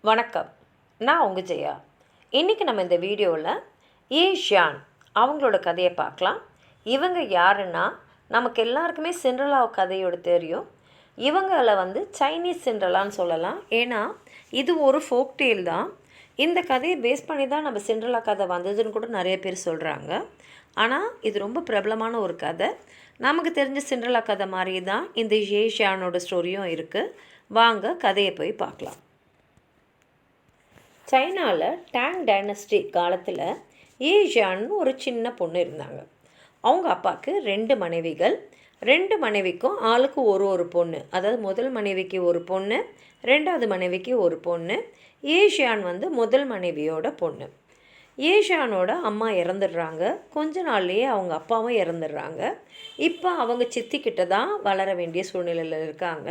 வணக்கம். நான் உங்கள் ஜெயா. இன்றைக்கி நம்ம இந்த வீடியோவில் ஷியான் அவங்களோட கதையை பார்க்கலாம். இவங்க யாருன்னா, நமக்கு எல்லாருக்குமே சிண்ட்ரெல்லா கதையோடு தெரியும். இவங்களை சைனீஸ் சிண்ட்ரெல்லான்னு சொல்லலாம். ஏன்னா இது ஒரு ஃபோக் டேல் தான். இந்த கதையை பேஸ் பண்ணி தான் நம்ம சிண்ட்ரெல்லா கதை வந்ததுன்னு கூட நிறைய பேர் சொல்கிறாங்க. ஆனால் இது ரொம்ப பிரபலமான ஒரு கதை. நமக்கு தெரிஞ்ச சிண்ட்ரெல்லா கதை மாதிரி தான் இந்த ஷியானோட ஸ்டோரியும் இருக்குது. வாங்க கதையை போய் பார்க்கலாம். சைனாவில் டாங் டைனஸ்டி காலத்தில் ஷியான்னு ஒரு சின்ன பொண்ணு இருந்தாங்க. அவங்க அப்பாவுக்கு 2 மனைவிகள். 2 மனைவிக்கும் ஆளுக்கு ஒரு பொண்ணு. அதாவது முதல் மனைவிக்கு ஒரு பொண்ணு, 2வது மனைவிக்கு ஒரு பொண்ணு. ஷியான் முதல் மனைவியோட பொண்ணு. ஷியானோட அம்மா இறந்துடுறாங்க. கொஞ்ச நாள்லேயே அவங்க அப்பாவும் இறந்துடுறாங்க. இப்போ அவங்க சித்திக்கிட்ட தான் வளர வேண்டிய சூழ்நிலையில் இருக்காங்க.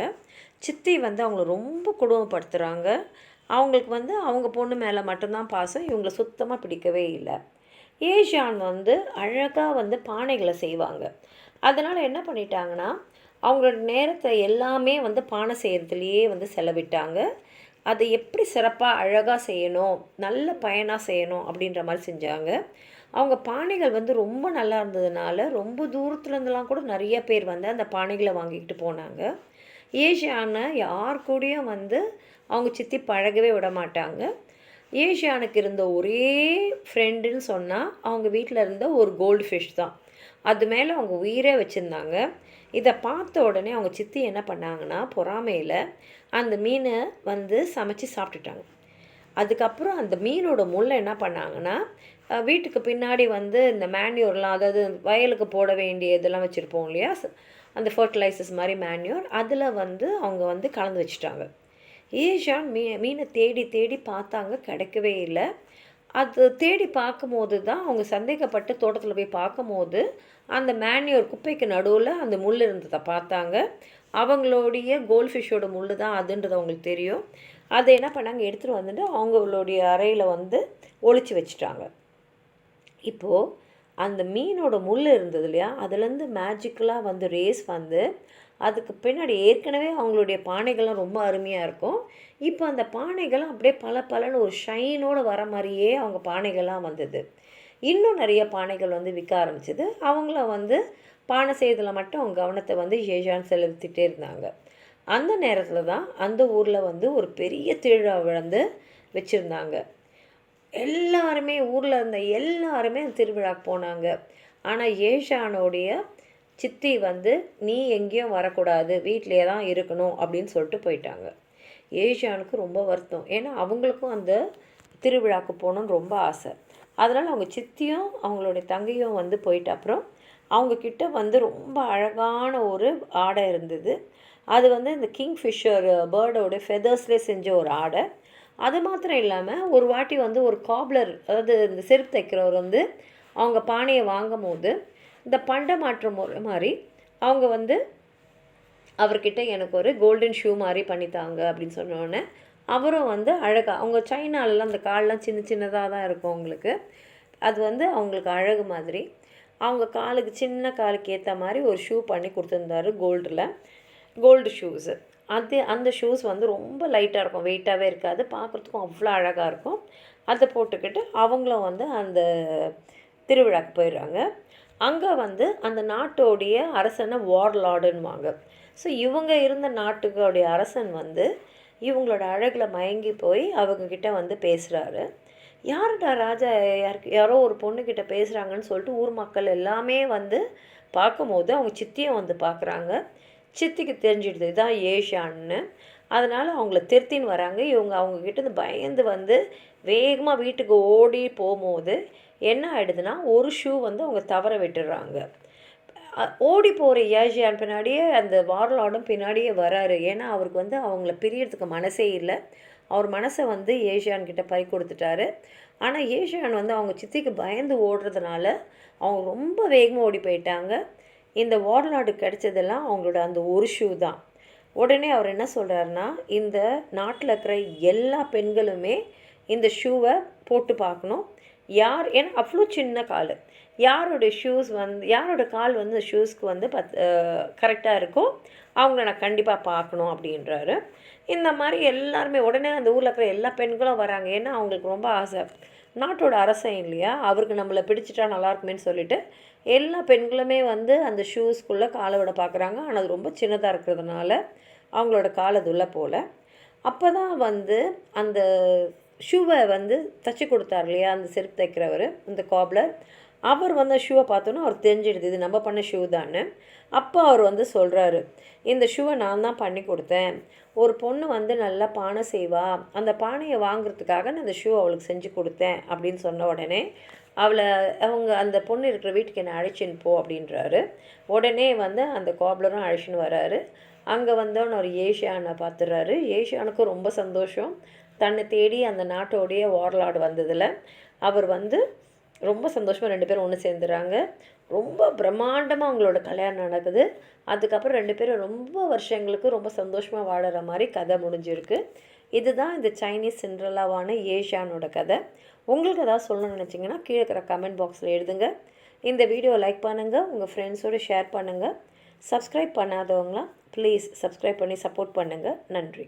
சித்தி அவங்கள ரொம்ப கொடுமைப்படுத்துகிறாங்க. அவங்களுக்கு அவங்க பொண்ணு மேலே மட்டும்தான் பாசம். இவங்களை சுத்தமாக பிடிக்கவே இல்லை. ஷியான் அழகாக பானைகளை செய்வாங்க. அதனால் என்ன பண்ணிட்டாங்கன்னா, அவங்களோட நேரத்தை எல்லாமே பானை செய்கிறதுலையே செலவிட்டாங்க. அதை எப்படி சிறப்பாக அழகாக செய்யணும், நல்ல பயனாக செய்யணும் அப்படின்ற மாதிரி செஞ்சாங்க. அவங்க பானைகள் ரொம்ப நல்லா இருந்ததுனால ரொம்ப தூரத்துலேருந்துலாம் கூட நிறைய பேர் அந்த பானைகளை வாங்கிக்கிட்டு போனாங்க. ஷியானை யார் கூடயும் அவங்க சித்தி பழகவே விட மாட்டாங்க. ஷியானுக்கு இருந்த ஒரே ஃப்ரெண்டுன்னு சொன்னால் அவங்க வீட்டில் இருந்த ஒரு கோல்டு ஃபிஷ் தான். அது மேலே அவங்க உயிரே வச்சுருந்தாங்க. இதை பார்த்த உடனே அவங்க சித்தி என்ன பண்ணாங்கன்னா, பொறாமையில் அந்த மீனை சமைச்சு சாப்பிட்டுட்டாங்க. அதுக்கப்புறம் அந்த மீனோட முள்ளை என்ன பண்ணாங்கன்னா, வீட்டுக்கு பின்னாடி இந்த மேன்யூர்லாம், அதாவது வயலுக்கு போட வேண்டிய இதெல்லாம் வச்சுருப்போம் இல்லையா, அந்த ஃபர்டிலைசர்ஸ் மாதிரி மேன்யூர், அதில் அவங்க கலந்து வச்சுட்டாங்க. ஷியான் மீனை தேடி தேடி பார்த்தாங்க, கிடைக்கவே இல்லை. அது தேடி பார்க்கும்போது தான் அவங்க சந்தேகப்பட்டு தோட்டத்தில் போய் பார்க்கும்போது அந்த மேன்யூர் குப்பைக்கு நடுவில் அந்த முள் இருந்ததை பார்த்தாங்க. அவங்களுடைய கோல்ட் ஃபிஷ்ஷோட முள் தான் அதுன்றது அவங்களுக்கு தெரியும். அதை என்ன பண்ணாங்க, எடுத்துகிட்டு வந்துட்டு அவங்களுடைய அறையில் ஒளிச்சு வச்சுட்டாங்க. இப்போது அந்த மீனோட முள் இருந்தது இல்லையா, அதுலேருந்து மேஜிக்கலாக ரேஸ் அதுக்கு பின்னாடி ஏற்கனவே அவங்களுடைய பானைகள்லாம் ரொம்ப அருமையாக இருக்கும். இப்போ அந்த பானைகள்லாம் அப்படியே பலன்னு ஒரு ஷைனோடு வர மாதிரியே அவங்க பானைகள்லாம் வந்தது. இன்னும் நிறைய பானைகள் விற்க ஆரம்பிச்சிது. அவங்கள பானை செய்யறதில் மட்டும் அவங்க கவனத்தை ஷியான் செலுத்திட்டே இருந்தாங்க. அந்த நேரத்தில் தான் அந்த ஊரில் ஒரு பெரிய திருவிழா வச்சுருந்தாங்க. எல்லாருமே ஊரில் இருந்த எல்லாருமே அந்த திருவிழாக்கு போனாங்க. ஆனால் ஷியானோடைய சித்தி நீ எங்கேயும் வரக்கூடாது, வீட்டிலே தான் இருக்கணும் அப்படின்னு சொல்லிட்டு போயிட்டாங்க. ஷியானுக்கு ரொம்ப வருத்தம். ஏன்னா அவங்களுக்கும் அந்த திருவிழாவுக்கு போகணுன்னு ரொம்ப ஆசை. அதனால் அவங்க சித்தியும் அவங்களுடைய தங்கையும் போயிட்ட அப்புறம் அவங்கக்கிட்ட ரொம்ப அழகான ஒரு ஆடை இருந்தது. அது இந்த கிங்ஃபிஷர் பேர்டோட ஃபெதர்ஸ்லேயே செஞ்ச ஒரு ஆடை. அது மாத்திரம் இல்லாமல் ஒரு வாட்டி ஒரு காப்லர், அதாவது இந்த செருப்பு தைக்கிறவர் அவங்க பானையை வாங்கும் போது இந்த பண்டை மாற்று முறை மாதிரி அவங்க அவர்கிட்ட எனக்கு ஒரு கோல்டன் ஷூ மாதிரி பண்ணித்தாங்க அப்படின்னு சொன்னோடனே அவரும் அழகாக, அவங்க சைனாலெலாம் அந்த காலெலாம் சின்னதாக தான் இருக்கும் அவங்களுக்கு. அது அவங்களுக்கு அழகு மாதிரி அவங்க காலுக்கு சின்ன காலுக்கு ஏற்ற மாதிரி ஒரு ஷூ பண்ணி கொடுத்துருந்தாரு கோல்டு ஷூஸு. அந்த ஷூஸ் ரொம்ப லைட்டாக இருக்கும், வெயிட்டாகவே இருக்காது, பார்க்குறதுக்கும் அவ்வளோ அழகாக இருக்கும். அதை போட்டுக்கிட்டு அவங்களும் அந்த திருவிழாக்கு போயிடுறாங்க. அங்கே அந்த நாட்டோடைய அரசனை வார்லார்டுன்னுவாங்க. ஸோ இவங்க இருந்த நாட்டுடைய அரசன் இவங்களோட அழகில் மயங்கி போய் அவங்கக்கிட்ட பேசுகிறாரு. யாருடா ராஜா, யாரோ ஒரு பொண்ணுக்கிட்ட பேசுகிறாங்கன்னு சொல்லிட்டு ஊர் மக்கள் எல்லாமே பார்க்கும்போது அவங்க சித்தியும் பார்க்குறாங்க. சித்திக்கு தெரிஞ்சிடுது இதான் ஷியான்னு. அதனால் அவங்கள திருத்தின்னு வராங்க. இவங்க அவங்கக்கிட்ட பயந்து வேகமாக வீட்டுக்கு ஓடி போகும்போது என்ன ஆகிடுதுன்னா, ஒரு ஷூ அவங்க தவற விட்டுடுறாங்க. ஓடி போகிற ஷியான் பின்னாடியே அந்த வார்லார்டும் பின்னாடியே வராரு. ஏன்னா அவருக்கு அவங்கள பிரியறதுக்கு மனசே இல்லை. அவர் மனசை ஷியான்கிட்ட பறி கொடுத்துட்டாரு. ஆனால் ஷியான் அவங்க சித்திக்கு பயந்து ஓடுறதுனால அவங்க ரொம்ப வேகமாக ஓடி போயிட்டாங்க. இந்த வார்லார்டு கிடைச்சதெல்லாம் அவங்களோட அந்த ஒரு ஷூ தான். உடனே அவர் என்ன சொல்கிறாருன்னா, இந்த நாட்டில் இருக்கிற எல்லா பெண்களுமே இந்த ஷூவை போட்டு பார்க்கணும். ஏன்னா அவ்வளோ சின்ன கால், யாரோட கால் வந்து ஷூஸ்க்கு வந்து கரெக்டாக இருக்கோ அவங்கள நான் கண்டிப்பாக பார்க்கணும் அப்படின்றாரு. இந்த மாதிரி எல்லாருமே உடனே அந்த ஊரில் இருக்கிற எல்லா பெண்களும் வராங்க. ஏன்னா அவங்களுக்கு ரொம்ப ஆசை, நாட்டோட அரசன் இல்லையா, அவருக்கு நம்மளை பிடிச்சிட்டா நல்லாயிருக்குமேன்னு சொல்லிட்டு எல்லா பெண்களுமே வந்து அந்த ஷூஸ்க்குள்ளே காலை விட பார்க்குறாங்க. ஆனால் அது ரொம்ப சின்னதாக இருக்கிறதுனால அவங்களோட கால் அது உள்ளே போகல. அப்போ தான் வந்து அந்த ஷூவை வந்து தைச்சி கொடுத்தார் இல்லையா அந்த செருப்பு தைக்கிறவர், இந்த காப்லர், அவர் வந்து ஷூவை பார்த்தோன்னா அவர் தெரிஞ்சிடுது இது நம்ம பண்ண ஷூ தான்னு. அப்போ அவர் வந்து சொல்கிறாரு, இந்த ஷூவை நான் தான் பண்ணி கொடுத்தேன். ஒரு பொண்ணு வந்து நல்லா பானை செய்வா, அந்த பானையை வாங்குறதுக்காக நான் அந்த ஷூ அவளுக்கு செஞ்சு கொடுத்தேன் அப்படின்னு சொன்ன உடனே அந்த பொண்ணு இருக்கிற வீட்டுக்கு என்னை அழைச்சின்னு போ அப்படின்றாரு. உடனே வந்து அந்த காப்லரும் அழைச்சின்னு வராரு. அங்கே வந்தவன் ஒரு ஏஷியானை பார்த்துறாரு. ஏஷியானுக்கும் ரொம்ப சந்தோஷம், தன்னை தேடி அந்த நாட்டோடைய வார்லார்டு வந்ததில். அவர் வந்து ரொம்ப சந்தோஷமாக 2 பேரும் ஒன்று சேர்ந்துறாங்க. ரொம்ப பிரம்மாண்டமாக அவங்களோட கல்யாணம் நடக்குது. அதுக்கப்புறம் 2 பேரும் ரொம்ப வருஷங்களுக்கு ரொம்ப சந்தோஷமாக வாழற மாதிரி கதை முடிஞ்சிருக்கு. இதுதான் இந்த சைனீஸ் சிண்ட்ரெல்லாவான ஏஷியானோட கதை. உங்களுக்கு ஏதாவது சொல்லணும்னு நினச்சிங்கன்னா கீழே இருக்கிற கமெண்ட் பாக்ஸில் எழுதுங்க. இந்த வீடியோவை லைக் பண்ணுங்கள், உங்கள் ஃப்ரெண்ட்ஸோடு ஷேர் பண்ணுங்கள். சப்ஸ்கிரைப் பண்ணாதவங்களாம் ப்ளீஸ் சப்ஸ்கிரைப் பண்ணி சப்போர்ட் பண்ணுங்கள். நன்றி.